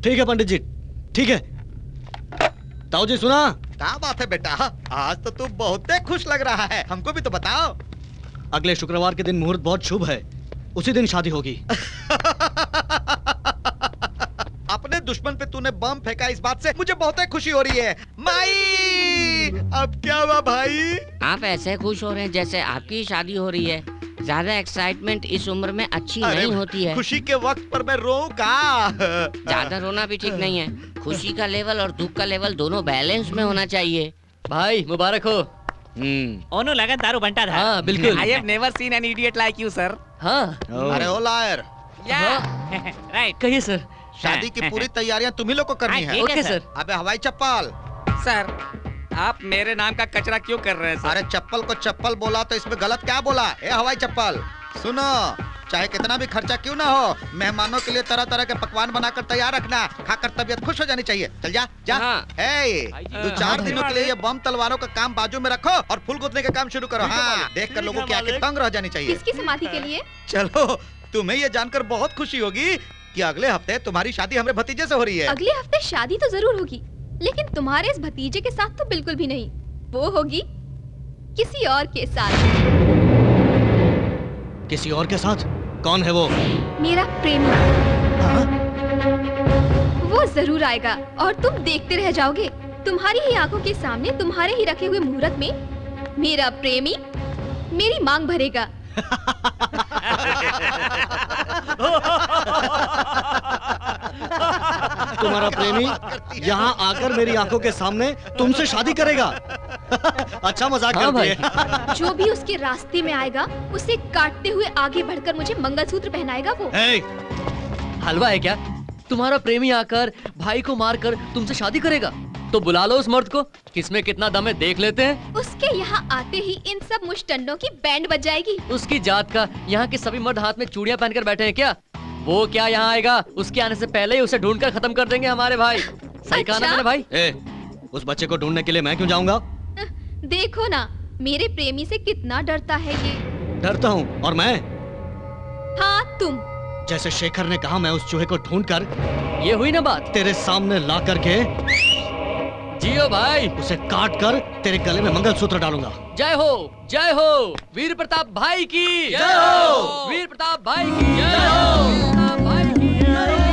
ठीक है पंडित जी, ठीक है। ताऊ जी सुना? क्या बात है बेटा, आज तो तू बहुत खुश लग रहा है, हमको भी तो बताओ। अगले शुक्रवार के दिन मुहूर्त बहुत शुभ है, उसी दिन शादी होगी। अपने दुश्मन पे तूने बम फेंका, इस बात से मुझे बहुत खुशी हो रही है। माई, अब क्या हुआ भाई? आप ऐसे खुश हो रहे हैं जैसे आपकी शादी हो रही है। ज्यादा एक्साइटमेंट इस उम्र में अच्छी नहीं होती है। खुशी के वक्त पर मैं रोऊं का? ज्यादा रोना भी ठीक नहीं है। खुशी का लेवल और दुख का लेवल दोनों बैलेंस में होना चाहिए। भाई मुबारक हो। ओनो लगन दारू बंटा था। हाँ बिल्कुल। I have never seen an idiot like you, sir. हाँ अरे ओ लायर, Right. कहिए सर। शादी की पूरी तैयारियां तुम्ही लोग को करनी है। ठीक है, ओके सर। सर। अबे हवाई चप्पल, सर, आप मेरे नाम का कचरा क्यों कर रहे हैं सर? अरे चप्पल को चप्पल बोला तो इसमें गलत क्या बोला? ए हवाई चप्पल, सुनो, चाहे कितना भी खर्चा क्यों ना हो, मेहमानों के लिए तरह तरह के पकवान बनाकर तैयार रखना, खाकर तबीयत खुश हो जानी चाहिए। चल जा जा। हाँ। ए, तू 4 दिनों के लिए ये बम तलवारों का काम बाजू में रखो और फूल गुथने का काम शुरू करो। हाँ, देखकर लोगों की आंखें दंग रह जानी चाहिए। किसकी समाधि के लिए? चलो, तुम्हें ये जानकर बहुत खुशी होगी कि अगले हफ्ते तुम्हारी शादी हमारे भतीजे से हो रही है। अगले हफ्ते शादी तो जरूर होगी, लेकिन तुम्हारे इस भतीजे के साथ तो बिल्कुल भी नहीं। वो होगी किसी और के साथ। किसी और के साथ? कौन है वो? मेरा प्रेमी। वो जरूर आएगा और तुम देखते रह जाओगे। तुम्हारी ही आंखों के सामने, तुम्हारे ही रखे हुए मुहूर्त में मेरा प्रेमी मेरी मांग भरेगा। तुम्हारा प्रेमी यहाँ आकर मेरी आंखों के सामने तुमसे शादी करेगा? अच्छा मजाक हाँ करती है। जो भी उसके रास्ते में आएगा उसे काटते हुए आगे बढ़कर मुझे मंगलसूत्र पहनाएगा वो। ए, हलवा है क्या? तुम्हारा प्रेमी आकर भाई को मारकर तुमसे शादी करेगा? तो बुला लो उस मर्द को, किसमें कितना दम है देख लेते हैं। उसके यहाँ आते ही इन सब मुश्तंडों की बैंड बज जाएगी। उसकी जात का, यहाँ के सभी मर्द हाथ में चूड़ियां पहनकर बैठे हैं क्या? वो क्या यहाँ आएगा? उसके आने से पहले ही उसे ढूंढकर खत्म कर देंगे हमारे भाई। सही कहा ना मैंने भाई? उस बच्चे को ढूंढने के लिए मैं क्यों जाऊंगा? देखो ना, मेरे प्रेमी से कितना डरता है ये। डरता हूँ? और मैं? हाँ तुम। जैसे शेखर ने कहा, मैं उस चूहे को ढूंढकर ये हुई ना बात? तेरे सामने ला करके जियो भाई। उसे काट कर तेरे गले में मंगलसूत्र डालूंगा। जय हो वीर प्रताप भाई की जय हो। वीर प्रताप भाई की जय हो। वीर प्रताप भाई की जय हो।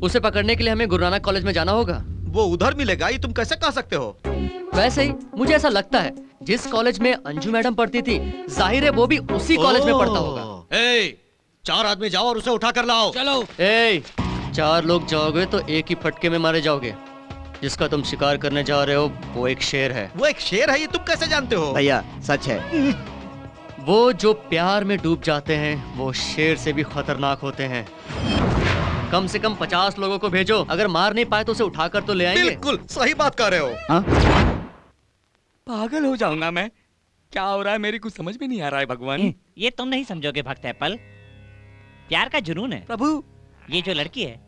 उसे पकड़ने के लिए हमें गुरु नानक कॉलेज में जाना होगा। वो उधर मिलेगा, ये तुम कैसे कह सकते हो? वैसे ही मुझे ऐसा लगता है, जिस कॉलेज में अंजू मैडम पढ़ती थी, जाहिर है वो भी उसी कॉलेज में पढ़ता होगा। ए, 4 आदमी जाओ और उसे उठा कर लाओ। चलो। ए, 4 लोग जाओगे तो एक ही फटके में मारे जाओगे। जिसका तुम शिकार करने जा रहे हो वो एक शेर है। वो एक शेर है, ये तुम कैसे जानते हो? भैया सच है। वो जो प्यार में डूब जाते हैं वो शेर से भी खतरनाक होते हैं। कम से कम 50 लोगों को भेजो, अगर मार नहीं पाए तो उसे उठाकर तो ले आएंगे। बिल्कुल सही बात कर रहे हो। हाँ? पागल हो जाऊंगा मैं। क्या हो रहा है, मेरी कुछ समझ में नहीं आ रहा है भगवान। ये तुम नहीं समझोगे भक्त एप्पल, प्यार का जुनून है प्रभु। ये जो लड़की है,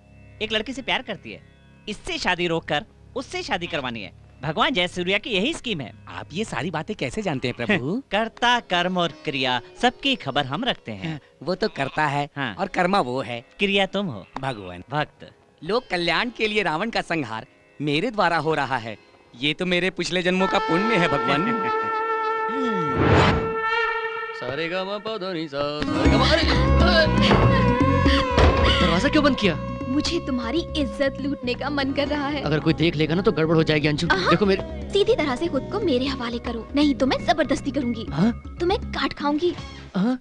एक लड़की से प्यार करती है, इससे शादी रोककर उससे शादी करवानी है। भगवान जय सूर्या की यही स्कीम है। आप ये सारी बातें कैसे जानते हैं प्रभु? कर्ता कर्म और क्रिया सबकी खबर हम रखते हैं। वो तो करता है हाँ। और कर्मा वो है, क्रिया तुम हो भगवान। भक्त। लोक कल्याण के लिए रावण का संहार मेरे द्वारा हो रहा है। ये तो मेरे पिछले जन्मों का पुण्य है भगवान। दरवाजा क्यों बंद किया? मुझे तुम्हारी इज्जत लूटने का मन कर रहा है। अगर कोई देख लेगा ना तो गड़बड़ हो जाएगी अंशु। देखो मेरे। सीधी तरह से खुद को मेरे हवाले करो, नहीं तो मैं जबरदस्ती करूंगी। हाँ? तुम्हें काट खाऊंगी। हाँ?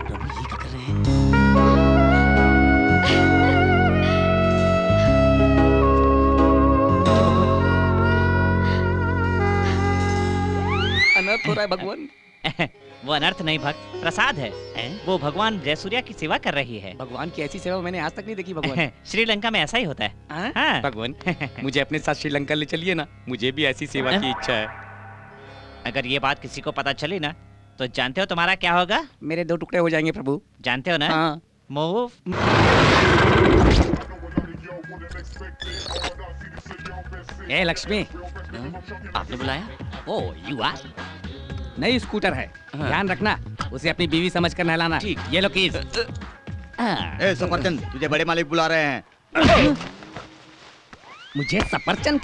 प्रभु ये क्या कर रहे हैं? अनर्थ हो रहा है भगवान। वो अनर्थ नहीं भक्त, प्रसाद है। वो भगवान जयसूर्या की सेवा कर रही है। भगवान की ऐसी सेवा मैंने आज तक नहीं देखी भगवान। श्रीलंका में ऐसा ही होता है। हाँ। भगवान मुझे अपने साथ श्रीलंका ले चलिए ना, मुझे भी ऐसी सेवा की इच्छा है। अगर ये बात किसी को पता चली ना तो जानते हो तुम्हारा क्या होगा? मेरे 2 टुकड़े हो जाएंगे प्रभु। जानते हो ना? हाँ। मूव। ए लक्ष्मी, आपने बुलाया? ओ यू आर। नई स्कूटर है, हाँ। ध्यान रखना, उसे अपनी बीवी समझकर नहलाना। ठीक। ये लो कीज। ए सफरचंद, तुझे बड़े मालिक बुला रहे हैं। मुझे सफरचंद